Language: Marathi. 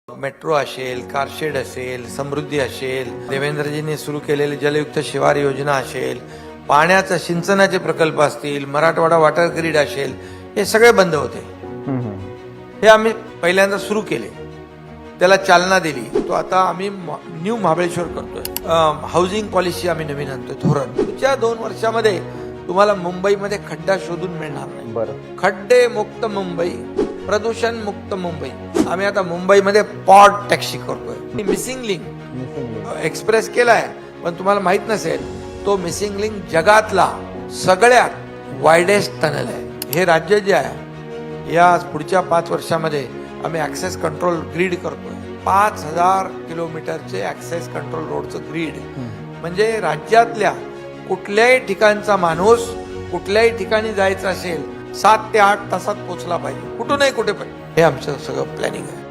मेट्रो असेल, कारशेड असेल, समृद्धी असेल, देवेंद्रजींनी सुरू केलेली जलयुक्त शिवार योजना असेल, पाण्याचं सिंचनाचे प्रकल्प असतील, मराठवाडा वॉटर ग्रीड असेल, हे सगळे बंद होते. हे आम्ही पहिल्यांदा सुरू केले, त्याला चालना दिली. तो आता आम्ही न्यू महाबळेश्वर करतोय. हाऊसिंग पॉलिसी आम्ही नवीन आणतोय, धोरण. पुढच्या 2 वर्षामध्ये तुम्हाला मुंबईमध्ये खड्डा शोधून मिळणार नाही. बरं. खड्डे मुक्त मुंबई, प्रदूषण मुक्त मुंबई. आम्ही आता मुंबईमध्ये पॉड टॅक्सी करतोय. मिसिंग लिंक एक्सप्रेस केलाय, पण तुम्हाला माहित नसेल तो मिसिंग लिंक जगातला सगळ्यात वायडेस्ट टनल आहे. हे राज्य जे आहे, या पुढच्या 5 वर्षामध्ये आम्ही ऍक्सेस कंट्रोल ग्रीड करतोय. 5000 किलोमीटरचे ऍक्सेस कंट्रोल रोडचं ग्रीड. म्हणजे राज्यातल्या कुठल्याही ठिकाणचा माणूस कुठल्याही ठिकाणी जायचं असेल 7 ते 8 तासात पोहोचला पाहिजे, कुठूनही कुठे पण. हे आमचं सगळं प्लॅनिंग आहे.